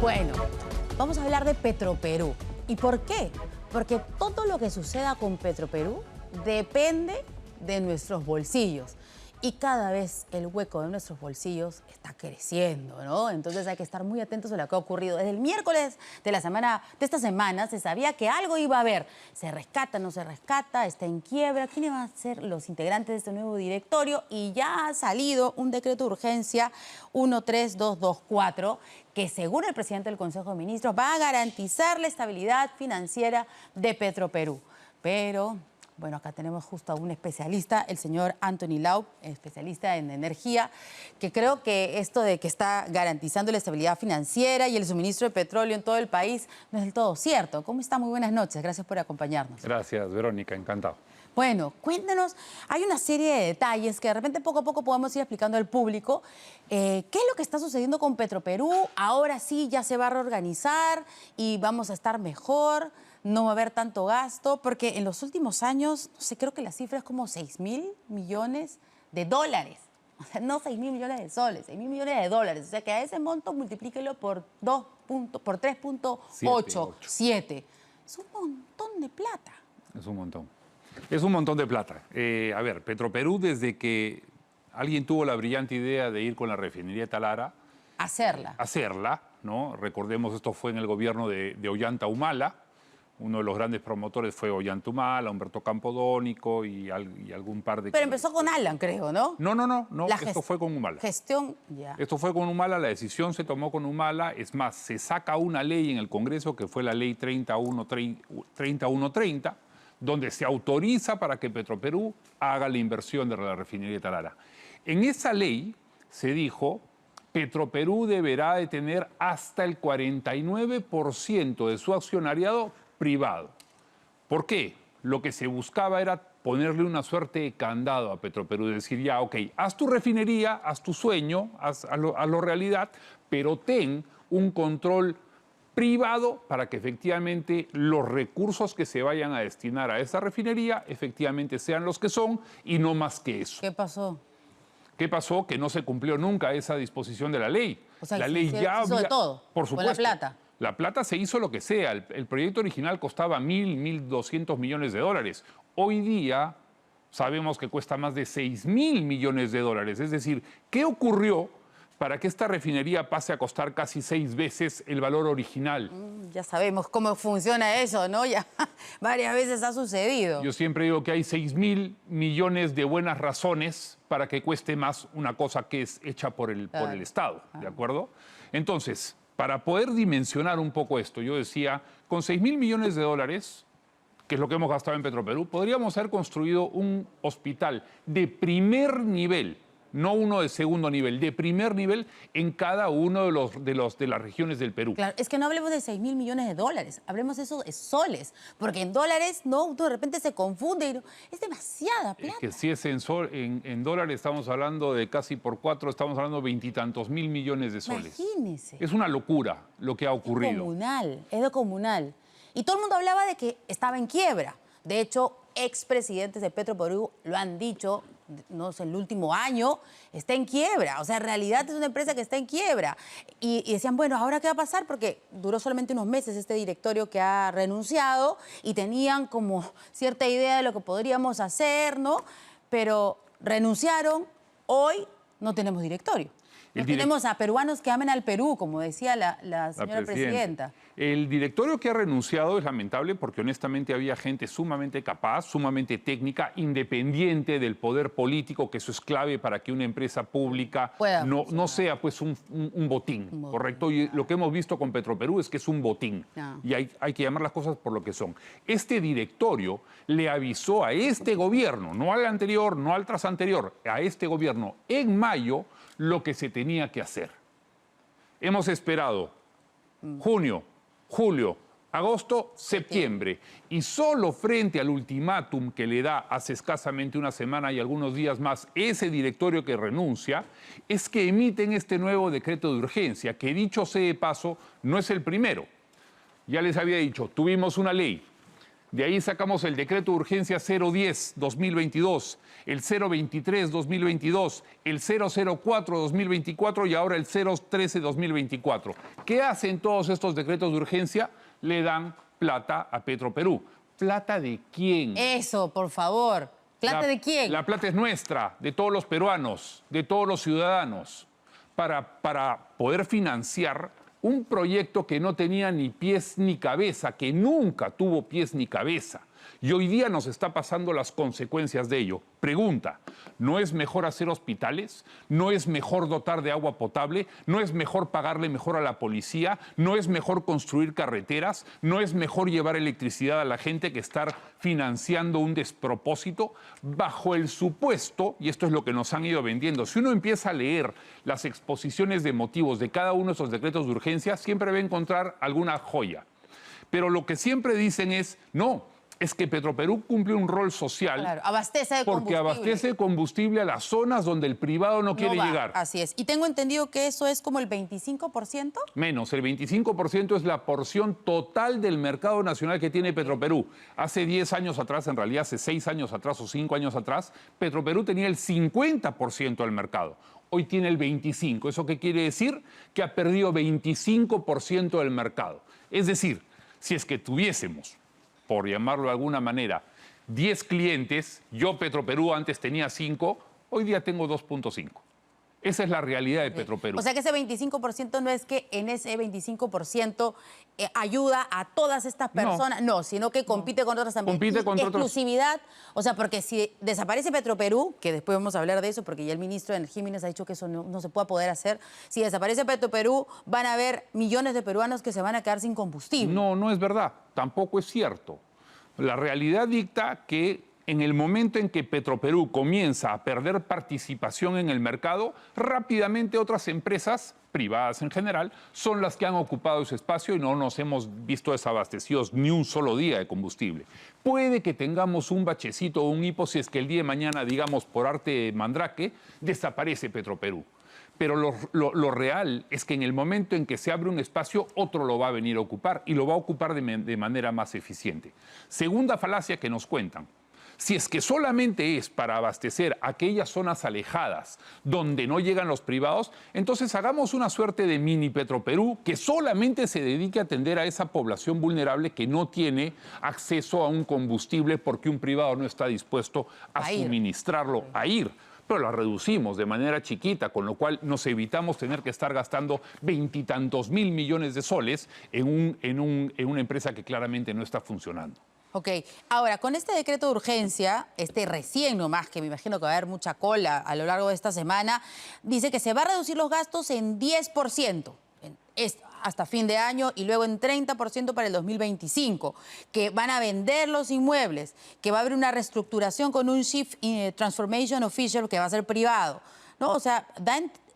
Bueno, vamos a hablar de Petroperú. ¿Y por qué? Porque todo lo que suceda con Petroperú depende de nuestros bolsillos. Y cada vez el hueco de nuestros bolsillos está creciendo, ¿no? Entonces hay que estar muy atentos a lo que ha ocurrido. Desde el miércoles de esta semana se sabía que algo iba a haber. ¿Se rescata, no se rescata? ¿Está en quiebra? ¿Quiénes van a ser los integrantes de este nuevo directorio? Y ya ha salido un decreto de urgencia 13224 que, según el presidente del Consejo de Ministros, va a garantizar la estabilidad financiera de Petroperú. Pero bueno, acá tenemos justo a un especialista, el señor Anthony Lau, especialista en energía, que creo que esto de que está garantizando la estabilidad financiera y el suministro de petróleo en todo el país no es del todo cierto. ¿Cómo está? Muy buenas noches. Gracias por acompañarnos. Gracias, Verónica. Encantado. Bueno, cuéntanos, hay una serie de detalles que de repente poco a poco podemos ir explicando al público. ¿Qué es lo que está sucediendo con Petroperú? Ahora sí ya se va a reorganizar y vamos a estar mejor, no va a haber tanto gasto, porque en los últimos años, no sé, creo que la cifra es como 6.000 millones de dólares. O sea, no 6.000 millones de soles, 6.000 millones de dólares. O sea, que a ese monto multiplíquelo por 3.87. Es un montón de plata. Es un montón. Es un montón de plata. A ver, Petroperú, desde que alguien tuvo la brillante idea de ir con la refinería de Talara... Hacerla, ¿no? Recordemos, esto fue en el gobierno de Ollanta Humala. Uno de los grandes promotores fue Ollanta Humala, Humberto Campodónico y algún par de... Pero empezó con Alan, creo, ¿no? No. Esto fue con Humala. Ya. Esto fue con Humala, la decisión se tomó con Humala. Es más, se saca una ley en el Congreso, que fue la ley 3130, donde se autoriza para que Petroperú haga la inversión de la refinería de Talara. En esa ley se dijo: Petroperú deberá de tener hasta el 49% de su accionariado privado. ¿Por qué? Lo que se buscaba era ponerle una suerte de candado a Petroperú, decir, ya, ok, haz tu refinería, haz tu sueño, hazlo realidad, pero ten un control privado para que efectivamente los recursos que se vayan a destinar a esa refinería efectivamente sean los que son y no más que eso. ¿Qué pasó? ¿Qué pasó? Que no se cumplió nunca esa disposición de la ley. O sea, la ley ya hizo de todo. Por supuesto. Con la plata. La plata se hizo lo que sea. El proyecto original costaba 1.200 millones de dólares. Hoy día sabemos que cuesta más de 6.000 millones de dólares. Es decir, ¿qué ocurrió para que esta refinería pase a costar casi 6 veces el valor original? Ya sabemos cómo funciona eso, ¿no? Ya varias veces ha sucedido. Yo siempre digo que hay 6.000 millones de buenas razones para que cueste más una cosa que es hecha por el Estado, ¿de acuerdo? Entonces, para poder dimensionar un poco esto, yo decía, con 6.000 millones de dólares, que es lo que hemos gastado en Petroperú, podríamos haber construido un hospital de primer nivel, no uno de segundo nivel, de primer nivel en cada uno de las regiones del Perú. Claro, es que no hablemos de 6.000 millones de dólares, hablemos de eso de soles, porque en dólares, no, de repente se confunde y no, es demasiada plata. Es que si es en dólares estamos hablando de casi por 4, estamos hablando de 20 y tantos mil millones de soles. Imagínese. Es una locura lo que ha ocurrido. Es de comunal. Y todo el mundo hablaba de que estaba en quiebra. De hecho, expresidentes de Petroperú lo han dicho, no sé, el último año, está en quiebra. O sea, en realidad es una empresa que está en quiebra. Y decían, bueno, ¿ahora qué va a pasar? Porque duró solamente unos meses este directorio que ha renunciado y tenían como cierta idea de lo que podríamos hacer, ¿no? Pero renunciaron, hoy no tenemos directorio. No tenemos a peruanos que amen al Perú, como decía la señora presidenta. El directorio que ha renunciado es lamentable porque honestamente había gente sumamente capaz, sumamente técnica, independiente del poder político, que eso es clave para que una empresa pública no sea pues un botín, ¿correcto? Y lo que hemos visto con Petroperú es que es un botín. Y hay que llamar las cosas por lo que son. Este directorio le avisó a este gobierno, no al anterior, no al trasanterior, a este gobierno en mayo lo que se tenía que hacer. Hemos esperado junio, julio, agosto, septiembre. Y solo frente al ultimátum que le da hace escasamente una semana y algunos días más ese directorio que renuncia, es que emiten este nuevo decreto de urgencia, que dicho sea de paso, no es el primero. Ya les había dicho, tuvimos una ley De ahí sacamos el decreto de urgencia 010-2022, el 023-2022, el 004-2024 y ahora el 013-2024. ¿Qué hacen todos estos decretos de urgencia? Le dan plata a Petroperú. ¿Plata de quién? Eso, por favor. ¿Plata de quién? La plata es nuestra, de todos los peruanos, de todos los ciudadanos, para poder financiar un proyecto que no tenía ni pies ni cabeza, que nunca tuvo pies ni cabeza. Y hoy día nos está pasando las consecuencias de ello. Pregunta, ¿no es mejor hacer hospitales? ¿No es mejor dotar de agua potable? ¿No es mejor pagarle mejor a la policía? ¿No es mejor construir carreteras? ¿No es mejor llevar electricidad a la gente que estar financiando un despropósito? Bajo el supuesto, y esto es lo que nos han ido vendiendo, si uno empieza a leer las exposiciones de motivos de cada uno de esos decretos de urgencia, siempre va a encontrar alguna joya. Pero lo que siempre dicen es, no, es que Petroperú cumple un rol social. Claro, abastece de porque abastece combustible a las zonas donde el privado no quiere llegar. Así es. Y tengo entendido que eso es como el 25%. Menos, el 25% es la porción total del mercado nacional que tiene Petroperú. Hace 10 años atrás, en realidad hace 6 años atrás o 5 años atrás, Petroperú tenía el 50% del mercado. Hoy tiene el 25%. ¿Eso qué quiere decir? Que ha perdido 25% del mercado. Es decir, si es que tuviésemos, por llamarlo de alguna manera, 10 clientes, yo Petroperú antes tenía 5, hoy día tengo 2.5. Esa es la realidad de Petroperú. O sea que ese 25% no es que en ese 25% ayuda a todas estas personas, no, sino que compite con otras también. Compite con exclusividad, o sea, porque si desaparece Petroperú, que después vamos a hablar de eso, porque ya el ministro de Energía y Minas ha dicho que eso no se puede poder hacer, si desaparece Petroperú, van a haber millones de peruanos que se van a quedar sin combustible. No, no es verdad, tampoco es cierto. La realidad dicta que en el momento en que Petroperú comienza a perder participación en el mercado, rápidamente otras empresas, privadas en general, son las que han ocupado ese espacio y no nos hemos visto desabastecidos ni un solo día de combustible. Puede que tengamos un bachecito o un hipo si es que el día de mañana, digamos, por arte de mandrake, desaparece Petroperú. Pero lo real es que en el momento en que se abre un espacio, otro lo va a venir a ocupar y lo va a ocupar de manera más eficiente. Segunda falacia que nos cuentan. Si es que solamente es para abastecer aquellas zonas alejadas donde no llegan los privados, entonces hagamos una suerte de mini Petroperú que solamente se dedique a atender a esa población vulnerable que no tiene acceso a un combustible porque un privado no está dispuesto a suministrarlo, a ir. Pero la reducimos de manera chiquita, con lo cual nos evitamos tener que estar gastando 20 y tantos mil millones de soles en una empresa que claramente no está funcionando. Ok, ahora, con este decreto de urgencia, recién nomás, que me imagino que va a haber mucha cola a lo largo de esta semana, dice que se va a reducir los gastos en 10% hasta fin de año y luego en 30% para el 2025, que van a vender los inmuebles, que va a haber una reestructuración con un Chief Transformation Official que va a ser privado, ¿no? O sea,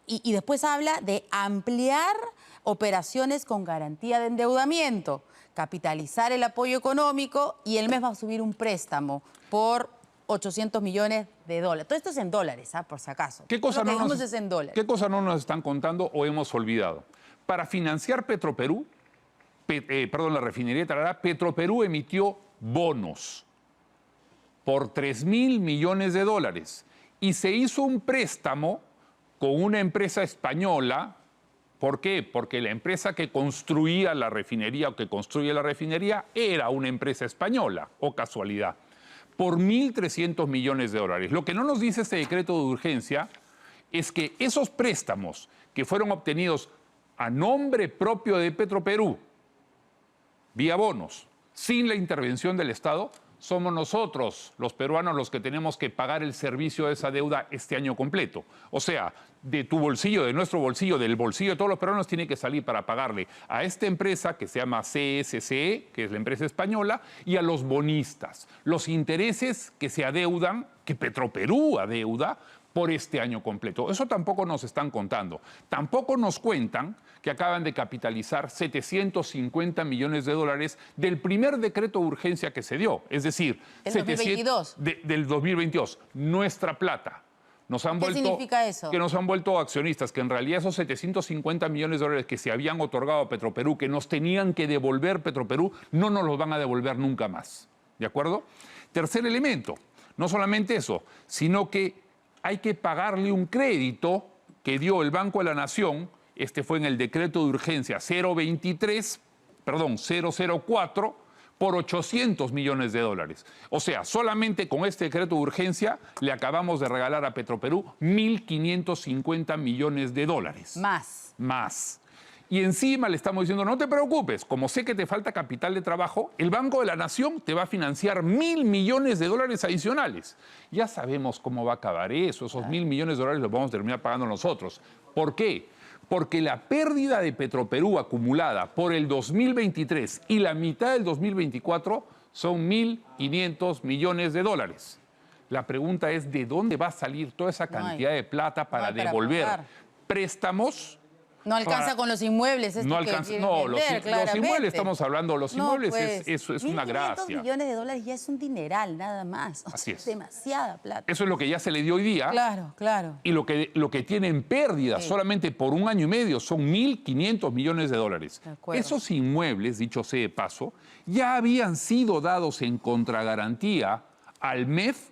y después habla de ampliar operaciones con garantía de endeudamiento, capitalizar el apoyo económico y el mes va a subir un préstamo por 800 millones de dólares. Todo esto es en dólares, por si acaso. ¿Qué cosa no nos están contando o hemos olvidado? Para financiar Petroperú, la refinería de Tarará, Petroperú emitió bonos por 3.000 millones de dólares y se hizo un préstamo con una empresa española. ¿Por qué? Porque la empresa que construía la refinería o que construye la refinería era una empresa española, o casualidad, por 1.300 millones de dólares. Lo que no nos dice este decreto de urgencia es que esos préstamos que fueron obtenidos a nombre propio de Petroperú, vía bonos, sin la intervención del Estado, somos nosotros, los peruanos, los que tenemos que pagar el servicio de esa deuda este año completo. O sea, de tu bolsillo, de nuestro bolsillo, del bolsillo de todos los peruanos, tiene que salir para pagarle a esta empresa que se llama CSCE, que es la empresa española, y a los bonistas. Los intereses que se adeudan, que Petroperú adeuda, por este año completo. Eso tampoco nos están contando. Tampoco nos cuentan que acaban de capitalizar 750 millones de dólares del primer decreto de urgencia que se dio. Es decir, ¿del 2022? Del 2022. Nuestra plata. ¿Qué significa eso? Que nos han vuelto accionistas, que en realidad esos 750 millones de dólares que se habían otorgado a Petroperú, que nos tenían que devolver Petroperú, no nos los van a devolver nunca más. ¿de acuerdo? Tercer elemento, no solamente eso, sino que hay que pagarle un crédito que dio el Banco de la Nación, este fue en el decreto de urgencia 004, por 800 millones de dólares. O sea, solamente con este decreto de urgencia le acabamos de regalar a Petroperú 1.550 millones de dólares. Más. Y encima le estamos diciendo, no te preocupes, como sé que te falta capital de trabajo, el Banco de la Nación te va a financiar 1.000 millones de dólares adicionales. Ya sabemos cómo va a acabar eso, esos 1.000 millones de dólares los vamos a terminar pagando nosotros. ¿Por qué? Porque la pérdida de Petroperú acumulada por el 2023 y la mitad del 2024 son 1.500 millones de dólares. La pregunta es, ¿de dónde va a salir toda esa cantidad de plata para devolver préstamos? No alcanza con los inmuebles. No alcanza. No, los inmuebles estamos hablando, los inmuebles pues, eso es una gracia. 1.500 millones de dólares ya es un dineral, nada más. Así es. Demasiada plata. Eso es lo que ya se le dio hoy día. Claro. Y lo que tiene en pérdida solamente por un año y medio son 1.500 millones de dólares. Esos inmuebles, dicho sea de paso, ya habían sido dados en contragarantía al MEF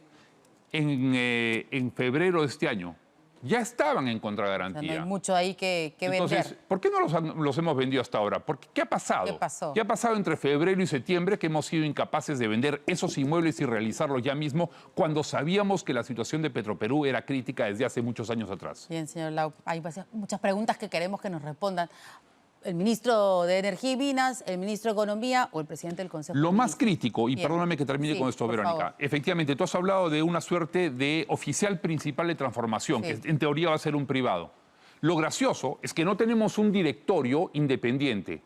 en febrero de este año. Ya estaban en contragarantía. O sea, no hay mucho ahí que vender. Entonces, ¿por qué no los hemos vendido hasta ahora? ¿Qué ha pasado? ¿Qué pasó? ¿Qué ha pasado entre febrero y septiembre que hemos sido incapaces de vender esos inmuebles y realizarlos ya mismo cuando sabíamos que la situación de Petroperú era crítica desde hace muchos años atrás? Bien, señor Lau, hay muchas preguntas que queremos que nos respondan el ministro de Energía y Minas, el ministro de Economía o el presidente del Consejo. Lo más crítico, y perdóname que termine con esto, Verónica, favor. efectivamente, tú has hablado de una suerte de oficial principal de transformación, que en teoría va a ser un privado. Lo gracioso es que no tenemos un directorio independiente.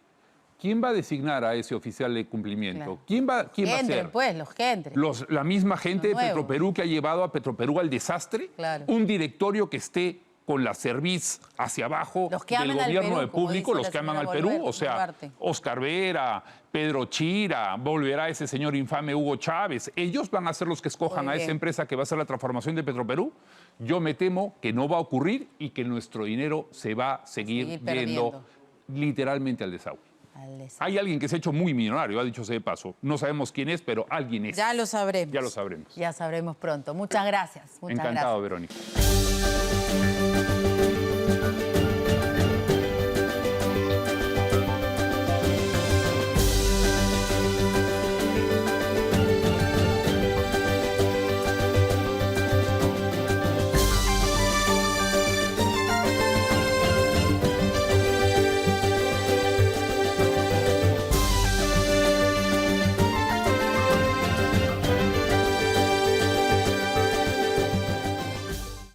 ¿Quién va a designar a ese oficial de cumplimiento? ¿Quién va a ser? Pues, los que entren. La misma gente de Petroperú que ha llevado a Petroperú al desastre. Un directorio que esté con la cerviz hacia abajo del gobierno de público, los que aman al Perú, o sea, Oscar Vera, Pedro Chira, volverá ese señor infame Hugo Chávez. Ellos van a ser los que escojan a esa empresa que va a hacer la transformación de Petroperú. Yo me temo que no va a ocurrir y que nuestro dinero se va a seguir yendo literalmente al desagüe. Hay alguien que se ha hecho muy millonario, ha dicho ese de paso. No sabemos quién es, pero alguien es. Ya lo sabremos. Ya lo sabremos. Ya sabremos pronto. Muchas gracias. Encantado, Verónica.